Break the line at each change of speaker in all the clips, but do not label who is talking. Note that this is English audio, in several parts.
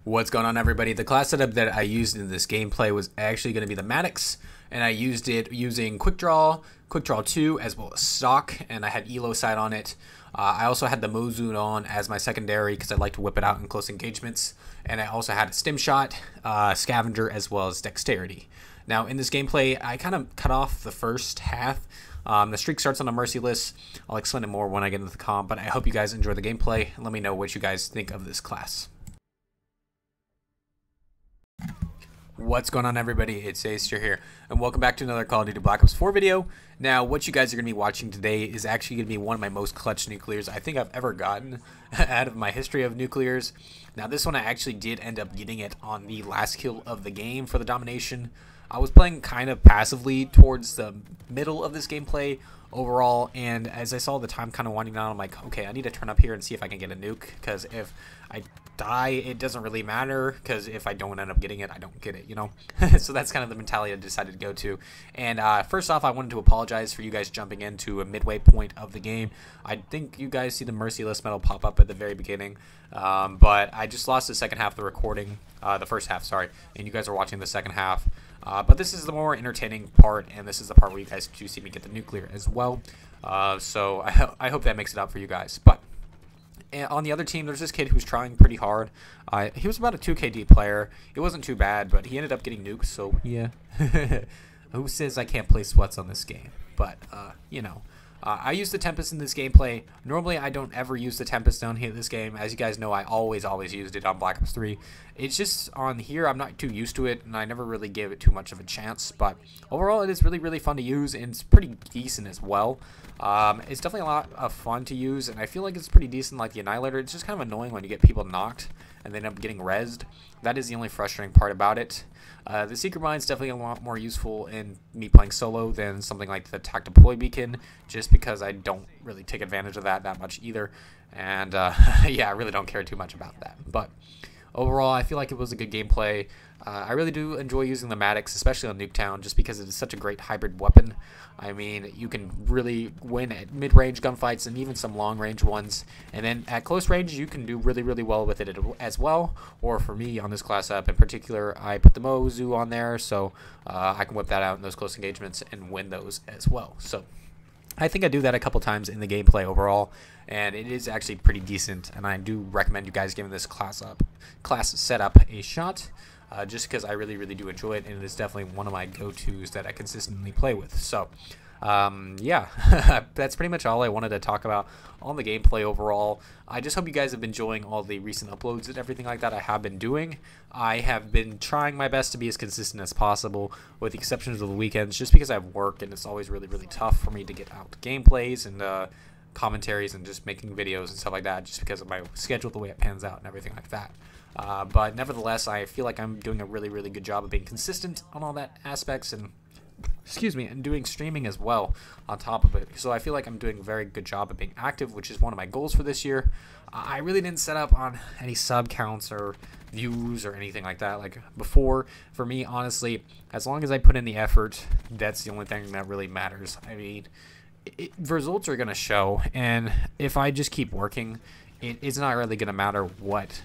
What's going on, everybody? The class setup that I used in this gameplay was actually going to be the Maddox, and I used it using Quick Draw 2, as well as Stock, and I had Elo sight on it. I also had the Mozu on as my secondary because I like to whip it out in close engagements, and I also had a Stim Shot, Scavenger, as well as Dexterity. Now, in this gameplay, I kind of cut off the first half. The streak starts on a Merciless. I'll explain it more when I get into the comp, but I hope you guys enjoy the gameplay, and let me know what you guys think of this class. What's going on, everybody? It's Ace here, and welcome back to another Call of Duty Black Ops 4 video. Now, what you guys are going to be watching today is actually going to be one of my most clutch nuclears I think I've ever gotten out of my history of nuclears. Now, this one I actually did end up getting it on the last kill of the game for the domination. I was playing kind of passively towards the middle of this gameplay overall, and as I saw the time kind of winding down, I'm like, okay, I need to turn up here and see if I can get a nuke, because if I die, it doesn't really matter, because if I don't end up getting it, I don't get it, you know? So that's kind of the mentality I decided to go to. And first off, I wanted to apologize for you guys jumping into a midway point of the game. I think you guys see the Merciless medal pop up at the very beginning, but I just lost the second half of the recording, the first half, sorry, and you guys are watching the second half. But this is the more entertaining part, and this is the part where you guys do see me get the nuclear as well. So I hope that makes it up for you guys. But on the other team, there's this kid who's trying pretty hard. He was about a 2KD player. It wasn't too bad, but he ended up getting nuked, so yeah. Who says I can't play sweats on this game? But, you know. I use the Tempest in this gameplay. Normally, I don't ever use the Tempest down here in this game. As you guys know, I always used it on Black Ops 3. It's just on here, I'm not too used to it, and I never really gave it too much of a chance. But overall, it is really fun to use, and it's pretty decent as well. It's definitely a lot of fun to use, and I feel like it's pretty decent like the Annihilator. It's just kind of annoying when you get people knocked and they end up getting rezzed. That is the only frustrating part about it. The Secret Mine is definitely a lot more useful in me playing solo than something like the Tac Deploy Beacon, just because I don't really take advantage of that much either. And yeah, I really don't care too much about that. But overall, I feel like it was a good gameplay. I really do enjoy using the Maddox, especially on Nuketown, just because it is such a great hybrid weapon. I mean, you can really win at mid-range gunfights and even some long-range ones. And then at close range, you can do really well with it as well. Or for me, on this class up in particular, I put the Mozu on there, so I can whip that out in those close engagements and win those as well. So I think I do that a couple times in the gameplay overall, and it is actually pretty decent, and I do recommend you guys giving this class setup a shot, just because I really do enjoy it, and it is definitely one of my go-tos that I consistently play with. So yeah, that's pretty much all I wanted to talk about on the gameplay overall. I just hope you guys have been enjoying all the recent uploads and everything like that I have been doing. I have been trying my best to be as consistent as possible, with the exceptions of the weekends, just because I have work and it's always really tough for me to get out gameplays and commentaries and just making videos and stuff like that, just because of my schedule, the way it pans out and everything like that. But nevertheless, I feel like I'm doing a really good job of being consistent on all that aspects, and and doing streaming as well on top of it. So I feel like I'm doing a very good job of being active, which is one of my goals for this year. I really didn't set up on any sub counts or views or anything like that like before. For me, honestly, as long as I put in the effort, that's the only thing that really matters. I mean, the results are going to show, and if I just keep working, it's not really going to matter what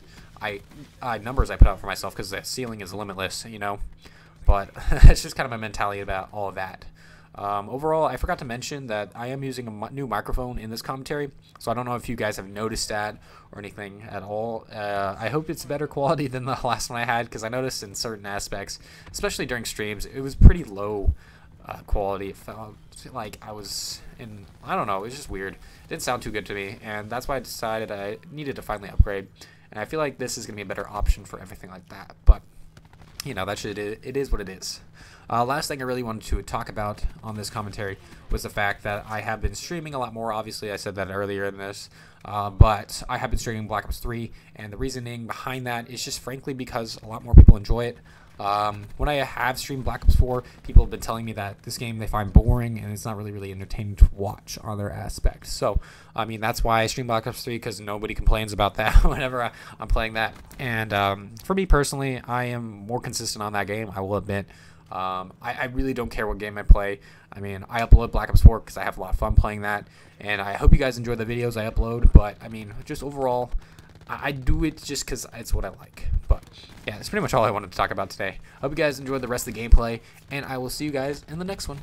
numbers I put out for myself, because the ceiling is limitless, you know. But it's just kind of my mentality about all of that. Overall, I forgot to mention that I am using a new microphone in this commentary, so I don't know if you guys have noticed that or anything at all. I hope it's better quality than the last one I had, because I noticed in certain aspects, especially during streams, it was pretty low quality. It felt like I was in, I don't know, it was just weird. It didn't sound too good to me, and that's why I decided I needed to finally upgrade. And I feel like this is going to be a better option for everything like that. But you know, it is what it is. Last thing I really wanted to talk about on this commentary was the fact that I have been streaming a lot more. Obviously, I said that earlier in this, but I have been streaming Black Ops 3, and the reasoning behind that is just frankly because a lot more people enjoy it. When I have streamed Black Ops 4, people have been telling me that this game they find boring and it's not really entertaining to watch on their aspects. So, I mean, that's why I stream Black Ops 3, because nobody complains about that whenever I'm playing that. And for me personally, I am more consistent on that game, I will admit. I really don't care what game I play. I mean, I upload Black Ops 4 because I have a lot of fun playing that, and I hope you guys enjoy the videos I upload. But I mean, just overall, I do it just because it's what I like. But yeah, that's pretty much all I wanted to talk about today. Hope you guys enjoyed the rest of the gameplay, and I will see you guys in the next one.